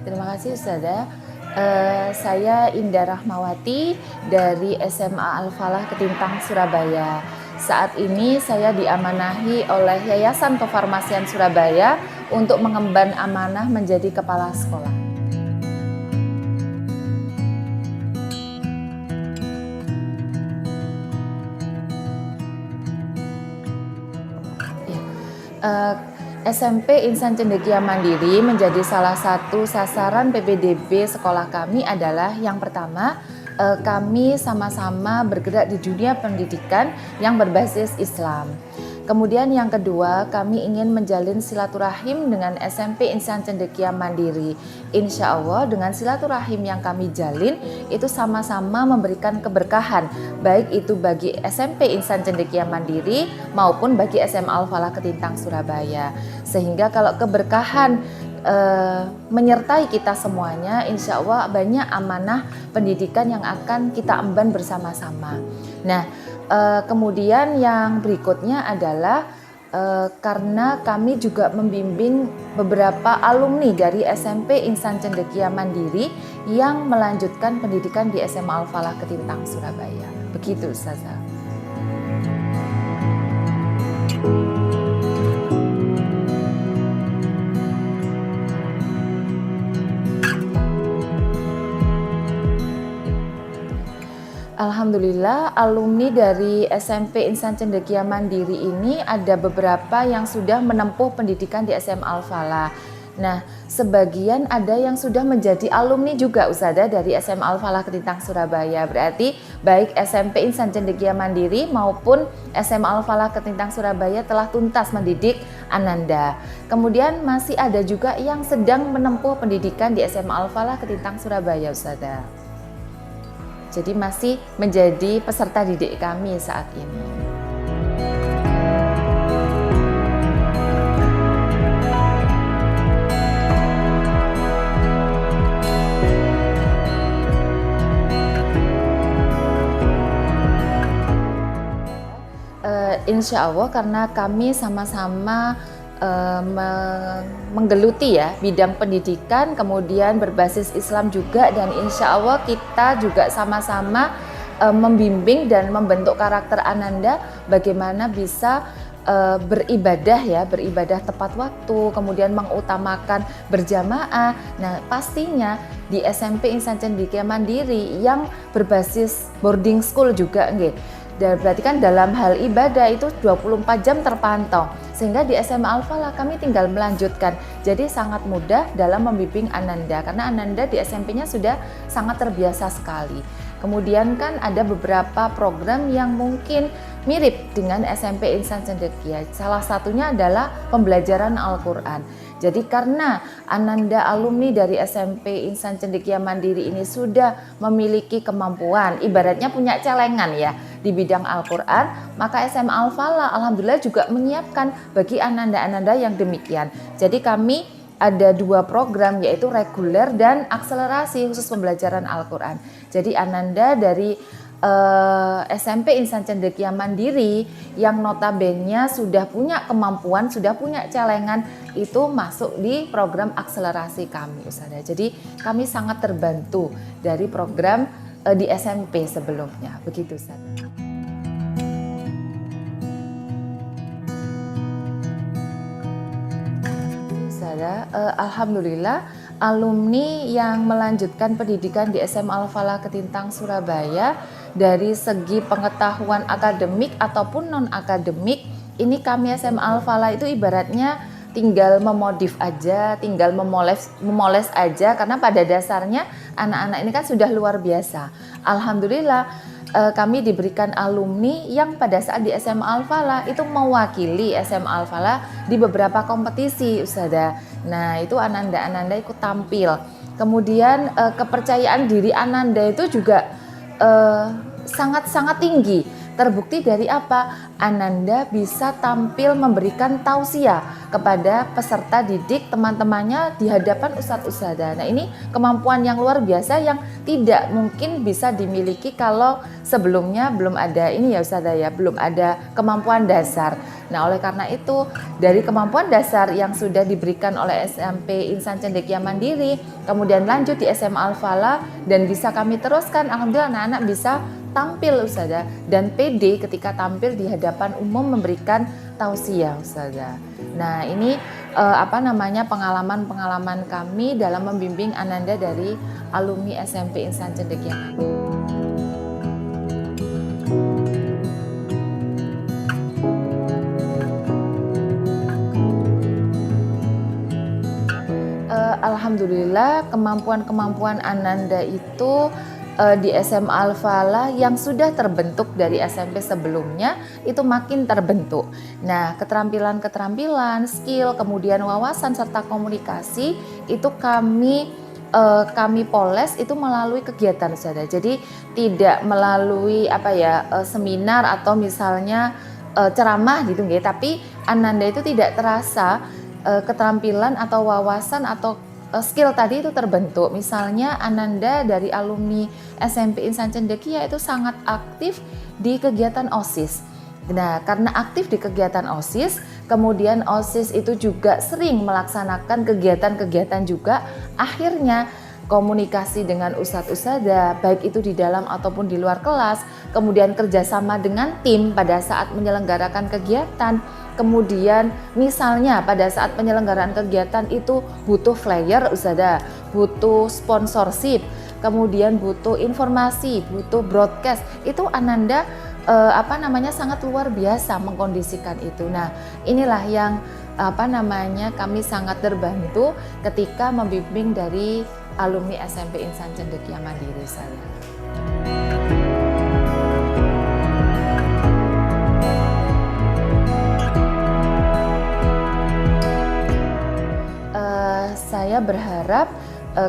Terima kasih Ustazah. Saya Indah Rahmawati dari SMA Al-Falah Ketintang, Surabaya. Saat ini saya diamanahi oleh Yayasan Kefarmasian Surabaya untuk mengemban amanah menjadi kepala sekolah. SMP Insan Cendekia Mandiri menjadi salah satu sasaran PPDB sekolah kami adalah yang pertama, kami sama-sama bergerak di dunia pendidikan yang berbasis Islam. Kemudian yang kedua, kami ingin menjalin silaturahim dengan SMP Insan Cendekia Mandiri. Insya Allah dengan silaturahim yang kami jalin itu sama-sama memberikan keberkahan, baik itu bagi SMP Insan Cendekia Mandiri maupun bagi SMA Al-Falah Ketintang, Surabaya. Sehingga kalau keberkahan menyertai kita semuanya, insya Allah banyak amanah pendidikan yang akan kita emban bersama-sama. Nah, kemudian yang berikutnya adalah karena kami juga membimbing beberapa alumni dari SMP Insan Cendekia Mandiri yang melanjutkan pendidikan di SMA Al-Falah Ketintang, Surabaya. Begitu Ustazah. Alhamdulillah, alumni dari SMP Insan Cendekia Mandiri ini ada beberapa yang sudah menempuh pendidikan di SMA Al-Falah. Nah, sebagian ada yang sudah menjadi alumni juga Ustazah dari SMA Al-Falah Ketintang, Surabaya. Berarti baik SMP Insan Cendekia Mandiri maupun SMA Al-Falah Ketintang, Surabaya telah tuntas mendidik Ananda. Kemudian masih ada juga yang sedang menempuh pendidikan di SMA Al-Falah Ketintang, Surabaya Ustazah. Jadi masih menjadi peserta didik kami saat ini. Insya Allah karena kami sama-sama menggeluti ya bidang pendidikan, kemudian berbasis Islam juga, dan insya Allah kita juga sama-sama membimbing dan membentuk karakter Ananda bagaimana bisa beribadah tepat waktu, kemudian mengutamakan berjamaah. Nah, pastinya di SMP Insan Cendekia Mandiri yang berbasis boarding school juga dan berarti kan dalam hal ibadah itu 24 jam terpantau. Sehingga di SMA Al-Falah kami tinggal melanjutkan. Jadi sangat mudah dalam membimbing Ananda karena Ananda di SMP-nya sudah sangat terbiasa sekali. Kemudian kan ada beberapa program yang mungkin mirip dengan SMP Insan Cendekia. Salah satunya adalah pembelajaran Al-Quran. Jadi karena Ananda alumni dari SMP Insan Cendekia Mandiri ini sudah memiliki kemampuan, ibaratnya punya celengan ya di bidang Al-Quran, maka SMA Al-Falah alhamdulillah juga menyiapkan bagi Ananda-Ananda yang demikian. Jadi kami ada dua program yaitu reguler dan akselerasi khusus pembelajaran Al-Quran. Jadi Ananda dari SMP Insan Cendekia Mandiri yang notabene sudah punya kemampuan, sudah punya celengan itu masuk di program akselerasi kami Ustazah. Jadi kami sangat terbantu dari program di SMP sebelumnya. Begitu Ustazah. Alhamdulillah alumni yang melanjutkan pendidikan di SMA Al-Falah Ketintang, Surabaya dari segi pengetahuan akademik ataupun non-akademik, ini kami SMA Al-Falah itu ibaratnya tinggal memodif aja, tinggal memoles aja karena pada dasarnya anak-anak ini kan sudah luar biasa. Alhamdulillah kami diberikan alumni yang pada saat di SMA Al-Falah itu mewakili SMA Al-Falah di beberapa kompetisi Ustazah. Nah, itu Ananda ikut tampil. Kemudian kepercayaan diri Ananda itu juga sangat-sangat tinggi Terbukti dari apa? Ananda bisa tampil memberikan tausiah kepada peserta didik teman-temannya di hadapan ustadz ustadzah. Nah, ini kemampuan yang luar biasa yang tidak mungkin bisa dimiliki kalau sebelumnya belum ada ini ya ustadzah ya, belum ada kemampuan dasar. Nah, oleh karena itu dari kemampuan dasar yang sudah diberikan oleh SMP Insan Cendekia Mandiri, kemudian lanjut di SMA Al-Falah dan bisa kami teruskan, alhamdulillah anak-anak bisa tampil ustadzah dan pede ketika tampil di hadapan umum memberikan tausiah ustadzah. Nah, ini pengalaman-pengalaman kami dalam membimbing Ananda dari alumni SMP Insan Cendekia Mandiri. Alhamdulillah kemampuan-kemampuan Ananda itu di SMA Al-Falah yang sudah terbentuk dari SMP sebelumnya itu makin terbentuk. Nah, keterampilan-keterampilan, skill, kemudian wawasan serta komunikasi itu kami poles itu melalui kegiatan saja. Jadi tidak melalui seminar atau misalnya ceramah gitu nggih, tapi Ananda itu tidak terasa keterampilan atau wawasan atau skill tadi itu terbentuk. Misalnya Ananda dari alumni SMP Insan Cendekia itu sangat aktif di kegiatan OSIS. Nah, karena aktif di kegiatan OSIS, kemudian OSIS itu juga sering melaksanakan kegiatan-kegiatan juga, akhirnya komunikasi dengan ustadz-ustadzah, baik itu di dalam ataupun di luar kelas, kemudian kerjasama dengan tim pada saat menyelenggarakan kegiatan, kemudian misalnya pada saat penyelenggaraan kegiatan itu butuh flyer ustadzah, butuh sponsorship, kemudian butuh informasi, butuh broadcast, itu Ananda sangat luar biasa mengkondisikan itu. Nah, inilah yang kami sangat terbantu ketika membimbing dari alumni SMP Insan Cendekia Mandiri saya. Saya berharap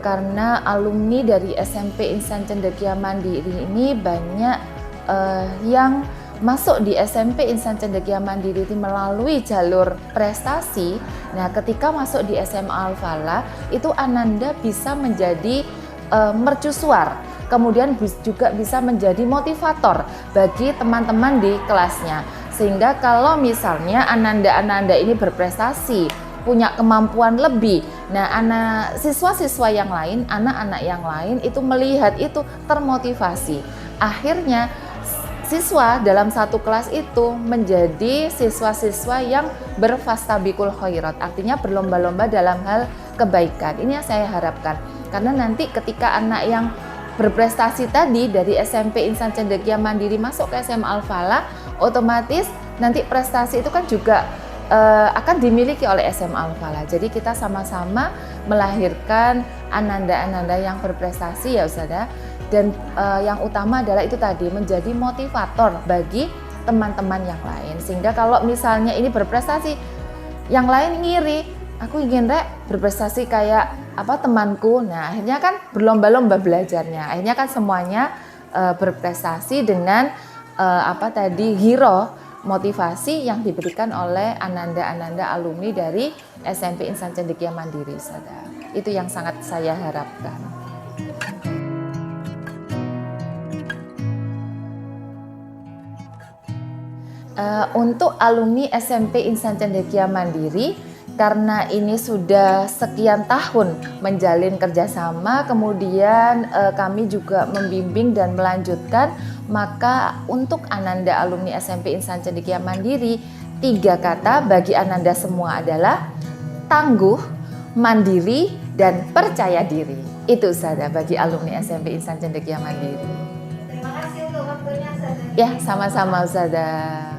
karena alumni dari SMP Insan Cendekia Mandiri ini banyak yang masuk di SMP Insan Cendekia Mandiri itu melalui jalur prestasi. Nah, ketika masuk di SMA Al-Falah itu Ananda bisa menjadi mercusuar, kemudian juga bisa menjadi motivator bagi teman-teman di kelasnya. Sehingga kalau misalnya Ananda ini berprestasi, punya kemampuan lebih, nah siswa-siswa yang lain, anak-anak yang lain itu melihat itu termotivasi. Akhirnya siswa dalam satu kelas itu menjadi siswa-siswa yang berfastabikul khairat, artinya berlomba-lomba dalam hal kebaikan. Ini yang saya harapkan, karena nanti ketika anak yang berprestasi tadi dari SMP Insan Cendekia Mandiri masuk ke SMA Al-Falah, otomatis nanti prestasi itu kan juga akan dimiliki oleh SMA Al-Falah. Jadi kita sama-sama melahirkan ananda-ananda yang berprestasi ya ustadzah. Dan yang utama adalah itu tadi, menjadi motivator bagi teman-teman yang lain. Sehingga kalau misalnya ini berprestasi, yang lain ngiri, aku ingin berprestasi kayak temanku. Nah, akhirnya kan berlomba-lomba belajarnya. Akhirnya kan semuanya berprestasi dengan hero motivasi yang diberikan oleh ananda-ananda alumni dari SMP Insan Cendekia Mandiri ustadzah. Itu yang sangat saya harapkan. Untuk alumni SMP Insan Cendekia Mandiri, karena ini sudah sekian tahun menjalin kerjasama, kemudian kami juga membimbing dan melanjutkan, maka untuk Ananda alumni SMP Insan Cendekia Mandiri, 3 kata bagi Ananda semua adalah tangguh, mandiri, dan percaya diri. Itu saja bagi alumni SMP Insan Cendekia Mandiri. Terima kasih untuk waktunya, Ustazah. Ya, sama-sama Ustazah.